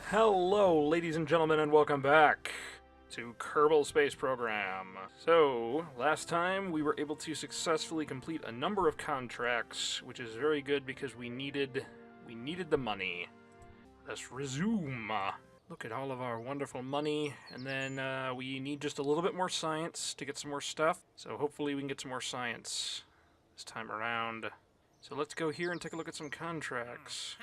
Hello, ladies and gentlemen, and welcome back to Kerbal Space Program. So, last time we were able to successfully complete a number of contracts, which is very good because we needed the money. Let's resume. Look at all of our wonderful money, and then we need just a little bit more science to get some more stuff. So hopefully we can get some more science this time around. So let's go here and take a look at some contracts.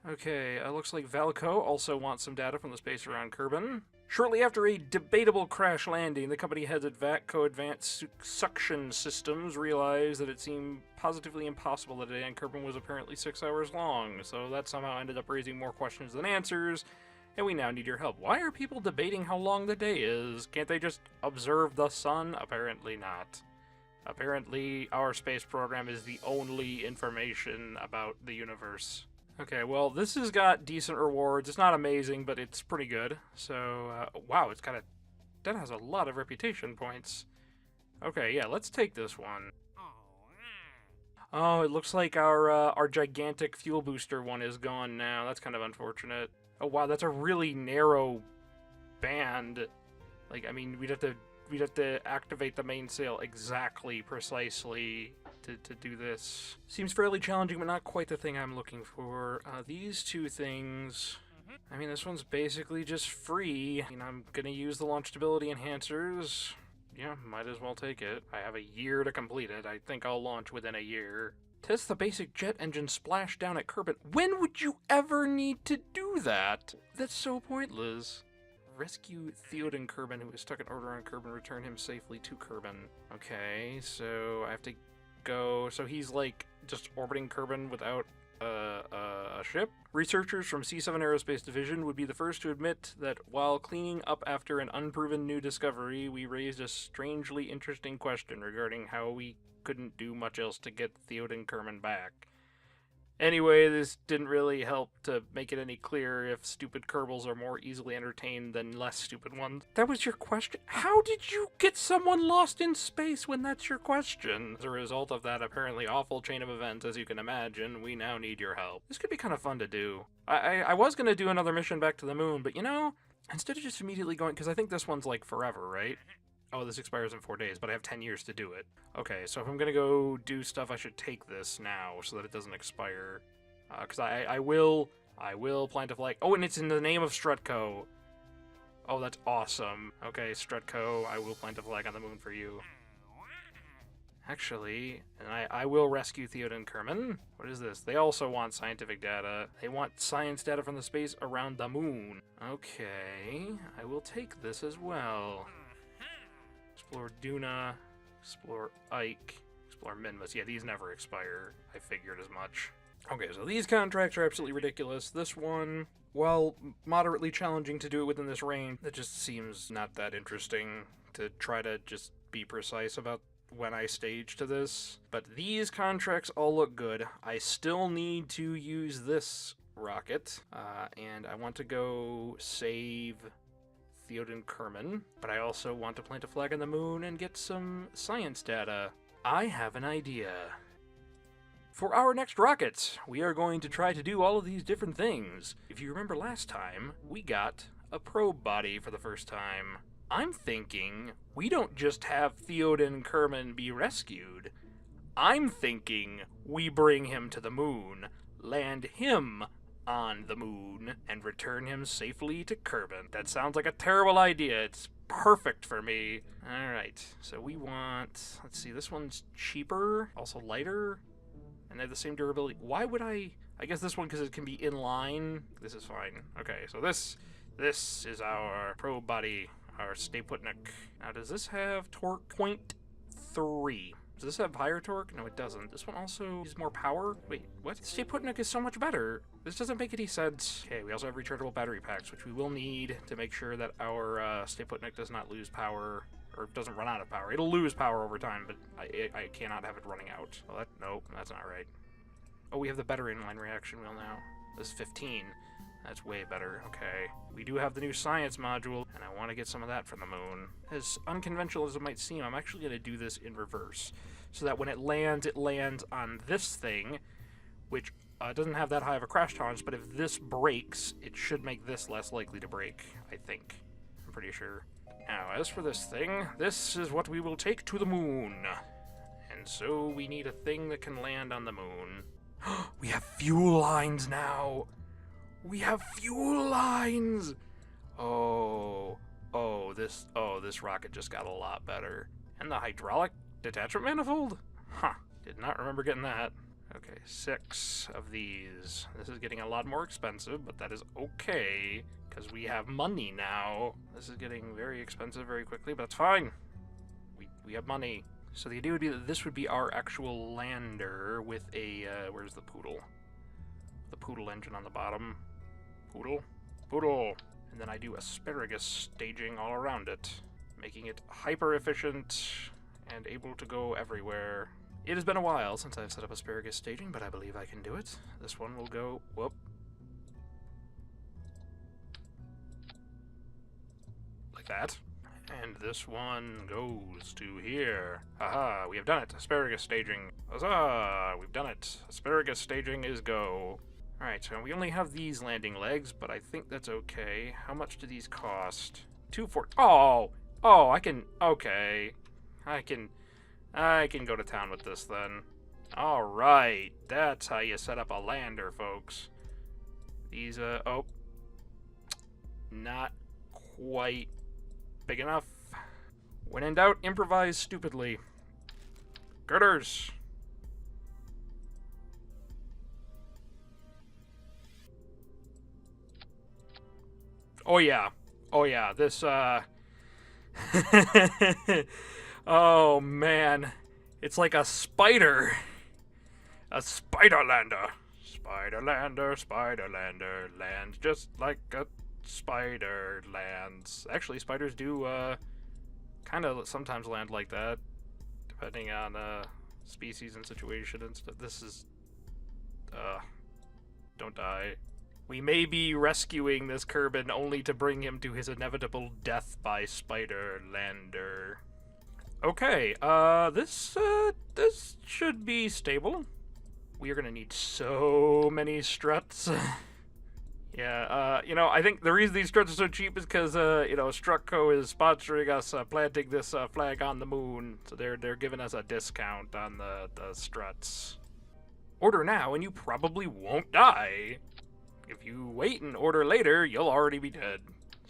Okay, looks like Valco also wants some data from the space around Kerbin. Shortly after a debatable crash landing, the company heads at VATCO Advanced Suction Systems realized that it seemed positively impossible that a day on Kerbin was apparently 6 hours long, so that somehow ended up raising more questions than answers, and we now need your help. Why are people debating how long the day is? Can't they just observe the sun? Apparently not. Apparently, our space program is the only information about the universe. Okay, well, this has got decent rewards. It's not amazing, but it's pretty good. So, wow, it's got that has a lot of reputation points. Okay, yeah, let's take this one. Oh, it looks like our gigantic fuel booster one is gone now. That's kind of unfortunate. Oh, wow, that's a really narrow band. Like, I mean, we'd have to activate the mainsail precisely to do this. Seems fairly challenging, but not quite the thing I'm looking for. These two things... I mean, this one's basically just free. I mean, I'm gonna use the launch stability enhancers. Yeah, might as well take it. I have a year to complete it. I think I'll launch within a year. Test the basic jet engine splashdown at Kerbin. When would you ever need to do that? That's so pointless. Rescue Theoden Kerbin, who is stuck in orbit around Kerbin, return him safely to Kerbin. Okay, so I have to go... So he's, like, just orbiting Kerbin without a ship? Researchers from C7 Aerospace Division would be the first to admit that while cleaning up after an unproven new discovery, we raised a strangely interesting question regarding how we couldn't do much else to get Theoden Kerbin back. Anyway, this didn't really help to make it any clearer if stupid Kerbals are more easily entertained than less stupid ones. That was your question? How did you get someone lost in space when that's your question? As a result of that apparently awful chain of events, as you can imagine, we now need your help. This could be kind of fun to do. I was going to do another mission back to the moon, but you know, instead of just immediately going, because I think this one's like forever, right? Oh, this expires in 4 days, but I have 10 years to do it. Okay, so if I'm gonna go do stuff, I should take this now so that it doesn't expire. Because I will plant a flag. Oh, and it's in the name of Strutco. Oh, that's awesome. Okay, Strutco, I will plant a flag on the moon for you. Actually, and I will rescue Theoden Kerbin. What is this? They also want scientific data. They want science data from the space around the moon. Okay, I will take this as well. Explore Duna, explore Ike, explore Minmus. Yeah, these never expire. I figured as much. Okay, so these contracts are absolutely ridiculous. This one, while moderately challenging to do it within this range, it just seems not that interesting to try to just be precise about when I stage to this. But these contracts all look good. I still need to use this rocket, and I want to go save Theoden Kerbin, but I also want to plant a flag on the moon and get some science data. I have an idea. For our next rocket, we are going to try to do all of these different things. If you remember last time, we got a probe body for the first time. I'm thinking we don't just have Theoden Kerbin be rescued. I'm thinking we bring him to the moon, land him on the moon, and return him safely to Kerbin. That sounds like a terrible idea. It's perfect for me. Alright, so we want... Let's see, this one's cheaper, also lighter, and they have the same durability. Why would I guess this one because it can be in line. This is fine. Okay, so this is our probe body, our Staputnik. Now, does this have torque? 0.3. Does this have higher torque? No, it doesn't. This one also uses more power? Wait, what? Staputnik is so much better. This doesn't make any sense. Okay, we also have rechargeable battery packs, which we will need to make sure that our Staputnik does not lose power, or doesn't run out of power. It'll lose power over time, but I cannot have it running out. Well, nope, that's not right. Oh, we have the better inline reaction wheel now. This is 15. That's way better. Okay. We do have the new science module, and I want to get some of that from the moon. As unconventional as it might seem, I'm actually going to do this in reverse, so that when it lands on this thing, which It doesn't have that high of a crash tolerance, but if this breaks, it should make this less likely to break, I think. I'm pretty sure. Now, as for this thing, this is what we will take to the moon. And so we need a thing that can land on the moon. We have fuel lines now! We have fuel lines! This rocket just got a lot better. And the hydraulic detachment manifold? Huh, did not remember getting that. Okay, 6 of these. This is getting a lot more expensive, but that is okay, because we have money now. This is getting very expensive very quickly, but that's fine. We have money. So the idea would be that this would be our actual lander with a, where's the poodle? The poodle engine on the bottom. Poodle? Poodle! And then I do asparagus staging all around it, making it hyper-efficient and able to go everywhere. It has been a while since I've set up asparagus staging, but I believe I can do it. This one will go, whoop. Like that. And this one goes to here. Haha, we have done it. Asparagus staging. Huzzah! We've done it. Asparagus staging is go. Alright, so we only have these landing legs, but I think that's okay. How much do these cost? 240. Oh! Oh, I can... Okay. I can go to town with this then. Alright, that's how you set up a lander, folks. These, oh. Not quite big enough. When in doubt, improvise stupidly. Girders! Oh yeah. Oh yeah, this, oh man. It's like a spider. A spider lander. Spider lander, spider lander. Lands just like a spider lands. Actually, spiders do, kind of sometimes land like that. Depending on, species and situation and stuff. This is, don't die. We may be rescuing this Kerbal only to bring him to his inevitable death by Spider Lander. Okay, this should be stable. We are gonna need so many struts. Yeah, you know, I think the reason these struts are so cheap is because, you know, Strutco is sponsoring us, planting this, flag on the moon. So they're giving us a discount on the struts. Order now and you probably won't die. If you wait and order later, you'll already be dead.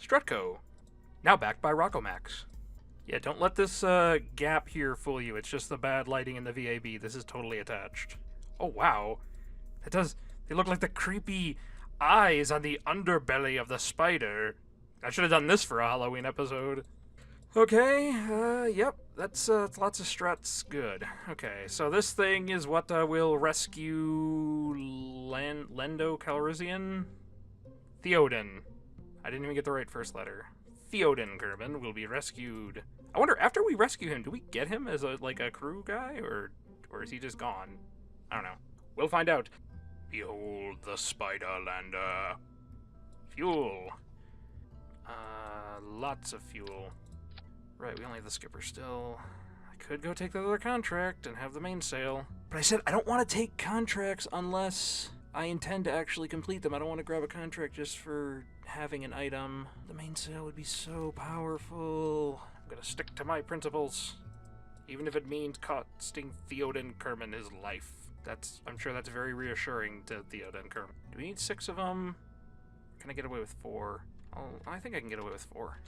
Strutco. Now backed by Rockomax. Yeah, don't let this gap here fool you. It's just the bad lighting in the VAB. This is totally attached. Oh, wow. They look like the creepy eyes on the underbelly of the spider. I should have done this for a Halloween episode. Okay, yep, that's lots of struts. Good. Okay, so this thing is what will rescue Lendo Calrissian? Theoden. I didn't even get the right first letter. Theoden Kerbal will be rescued. I wonder, after we rescue him, do we get him as a crew guy, or is he just gone? I don't know. We'll find out. Behold the Spider Lander. Fuel. Lots of fuel. Right, we only have the skipper still. I could go take the other contract and have the mainsail. But I said I don't want to take contracts unless I intend to actually complete them. I don't want to grab a contract just for having an item. The mainsail would be so powerful. I'm gonna stick to my principles. Even if it means costing Theoden Kerbal his life. I'm sure that's very reassuring to Theoden Kerbal. Do we need 6 of them? Can I get away with 4? I think I can get away with 4.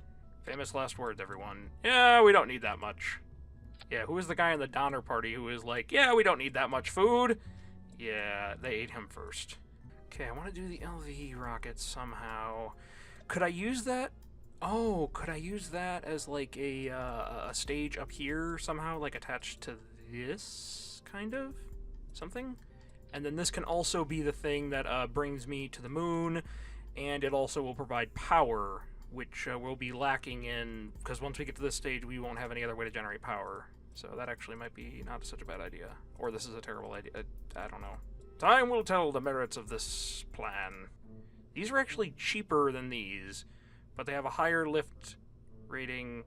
Famous last words, everyone. Yeah, we don't need that much. Yeah, who was the guy in the Donner Party who was like, yeah, we don't need that much food? Yeah, they ate him first. Okay, I want to do the LV rocket somehow. Could I use that? Oh, could I use that as like a stage up here somehow, like attached to this, kind of? Something? And then this can also be the thing that brings me to the moon, and it also will provide power, which we'll be lacking in, because once we get to this stage, we won't have any other way to generate power. So that actually might be not such a bad idea. Or this is a terrible idea. I don't know. Time will tell the merits of this plan. These are actually cheaper than these, but they have a higher lift rating.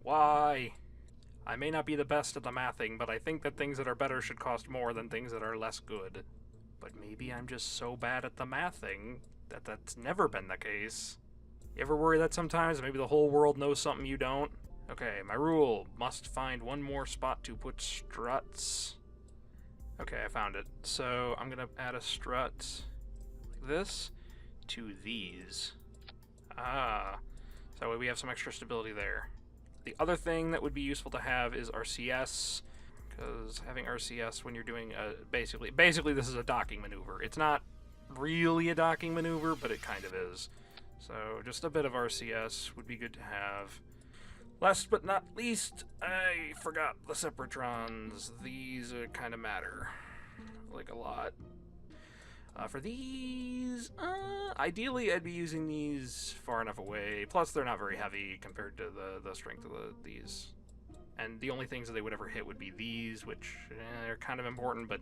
Why? I may not be the best at the mathing, but I think that things that are better should cost more than things that are less good. But maybe I'm just so bad at the mathing that that's never been the case. You ever worry that sometimes maybe the whole world knows something you don't? Okay, my rule, must find one more spot to put struts. Okay, I found it. So I'm gonna add a strut like this to these. Ah, so we have some extra stability there. The other thing that would be useful to have is RCS, because having RCS when you're doing basically this is a docking maneuver. It's not really a docking maneuver, but it kind of is. So just a bit of RCS would be good to have. Last but not least, I forgot the separatrons. These kind of matter, like a lot. For these, ideally I'd be using these far enough away. Plus they're not very heavy compared to the strength of these. And the only things that they would ever hit would be these, which are kind of important, but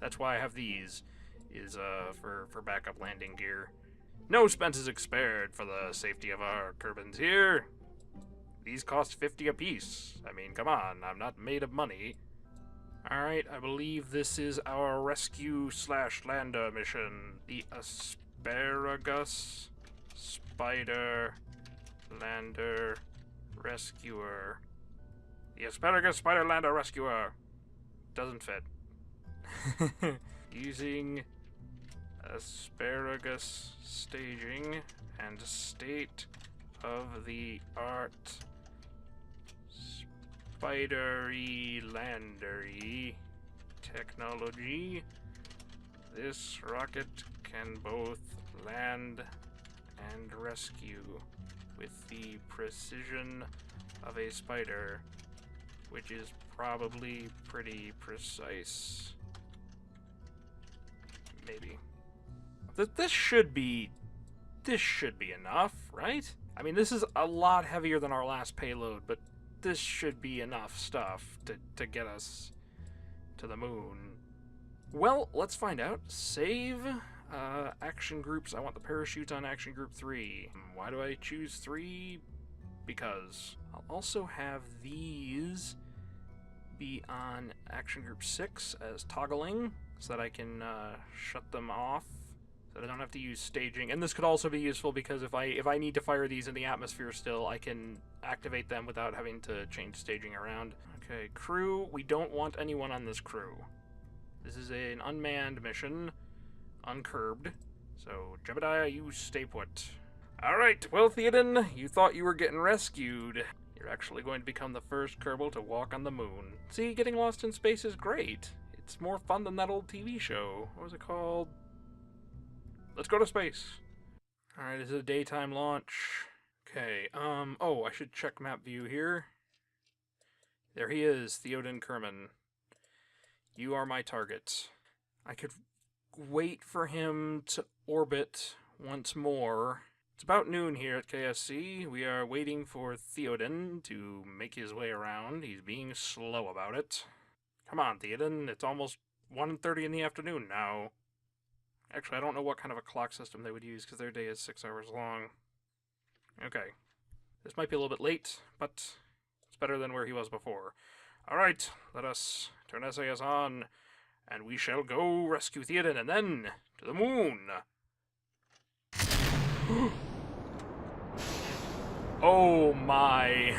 that's why I have these, is for backup landing gear. No expense is spared for the safety of our Kerbals here. These cost 50 apiece. I mean, come on, I'm not made of money. Alright, I believe this is our rescue/lander mission. The Asparagus Spider Lander Rescuer. The Asparagus Spider Lander Rescuer. Doesn't fit. Using asparagus staging and state-of-the-art spidery landery technology, this rocket can both land and rescue with the precision of a spider, which is probably pretty precise. Maybe. This should be enough, right? I mean, this is a lot heavier than our last payload, but this should be enough stuff to get us to the moon. Well, let's find out. Save action groups. I want the parachutes on action group 3. Why do I choose 3? Because I'll also have these be on action group 6 as toggling, so that I can shut them off, so that I don't have to use staging. And this could also be useful because if I need to fire these in the atmosphere still, I can activate them without having to change staging around. Okay, crew. We don't want anyone on this crew. This is an unmanned mission, uncurbed. So, Jebediah, you stay put. Alright, well, Theoden, you thought you were getting rescued. You're actually going to become the first Kerbal to walk on the moon. See, getting lost in space is great. It's more fun than that old TV show. What was it called? Let's go to space. Alright, this is a daytime launch. Okay, oh, I should check map view here. There he is, Theoden Kerman. You are my target. I could wait for him to orbit once more. It's about noon here at KSC. We are waiting for Theoden to make his way around. He's being slow about it. Come on, Theoden. It's almost 1:30 in the afternoon now. Actually, I don't know what kind of a clock system they would use because their day is 6 hours long. Okay. This might be a little bit late, but it's better than where he was before. Alright, let us turn SAS on, and we shall go rescue Theoden and then to the moon. Oh my.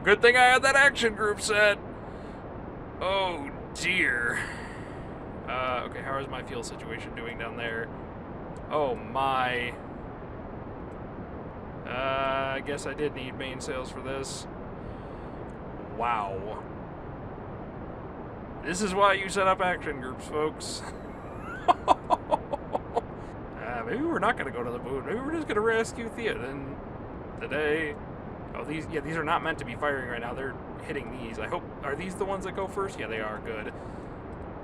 Good thing I had that action group set. Oh dear. Okay, how is my fuel situation doing down there? Oh my. I guess I did need mainsails for this. Wow. This is why you set up action groups, folks. Maybe we're not going to go to the moon. Maybe we're just going to rescue Theoden today. Oh, these are not meant to be firing right now. They're hitting these. I hope, are these the ones that go first? Yeah, they are. Good.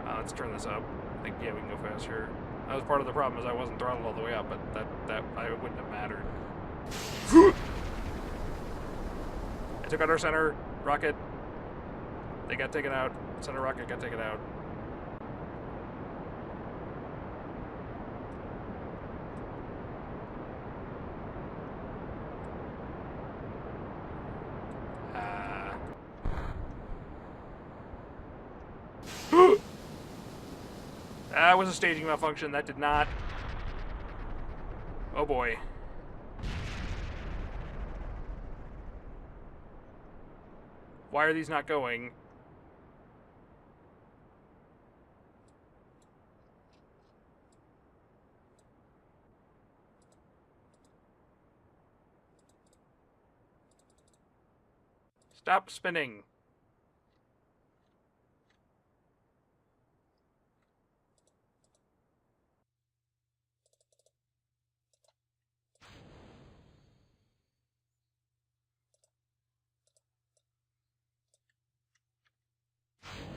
Let's turn this up. I think, yeah, we can go faster. That was part of the problem, is I wasn't throttled all the way up, but that I wouldn't have mattered. I took out our center rocket. They got taken out. Center rocket got taken out. that was a staging malfunction. That did not... Oh boy. Why are these not going? Stop spinning.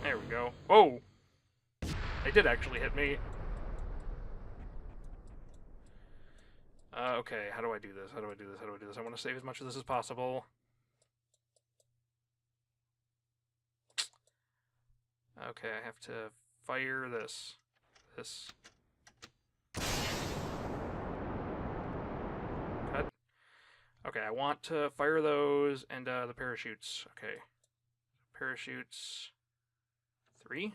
There we go. Whoa! They did actually hit me. Okay, how do I do this? How do I do this? How do I do this? I want to save as much of this as possible. Okay, I have to fire this. Cut. Okay, I want to fire those and the parachutes. Okay. Parachutes. 3.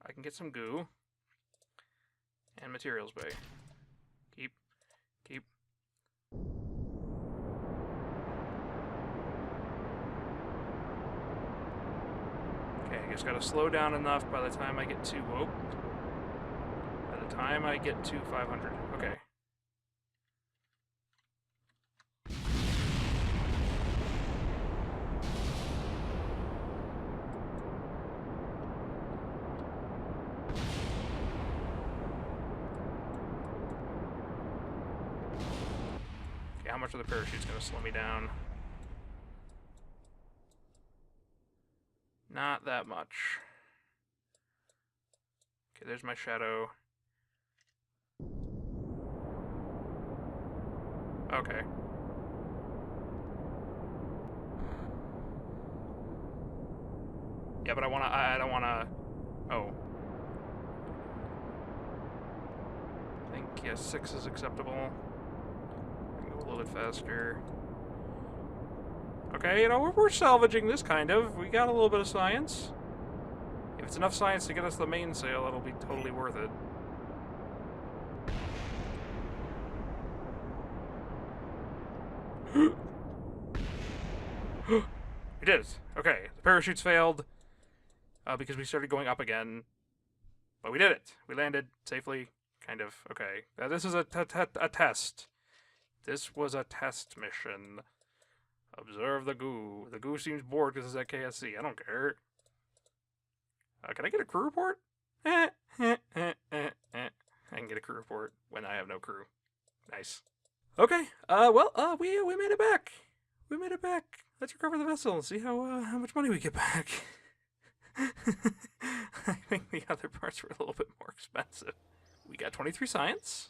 I can get some goo. And materials bay. Keep. Okay, I just gotta slow down enough by the time I get to... Whoa. By the time I get to 500. Okay. How much of the parachute's gonna slow me down? Not that much. Okay, there's my shadow. Okay. Yeah, but I don't wanna... Oh. I think, yeah, 6 is acceptable. A little bit faster. Okay, you know, we're salvaging this, kind of. We got a little bit of science. If it's enough science to get us the mainsail, it'll be totally worth it. We did it. Okay, the parachutes failed because we started going up again. But we did it. We landed safely, kind of. Okay, this is a test. This was a test mission. Observe the goo. The goo seems bored because it's at KSC. I don't care. Can I get a crew report? I can get a crew report when I have no crew. Nice. Okay. We made it back. We made it back. Let's recover the vessel and see how much money we get back. I think the other parts were a little bit more expensive. We got 23 science.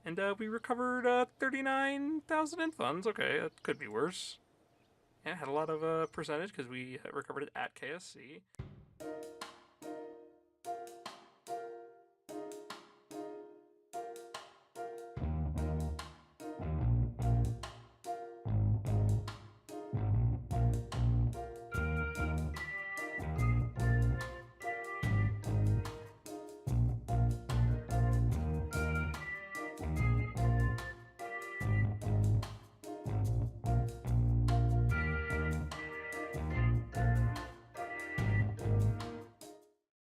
And we recovered 39,000 in funds. Okay, that could be worse. Yeah, had a lot of percentage because we recovered it at KSC.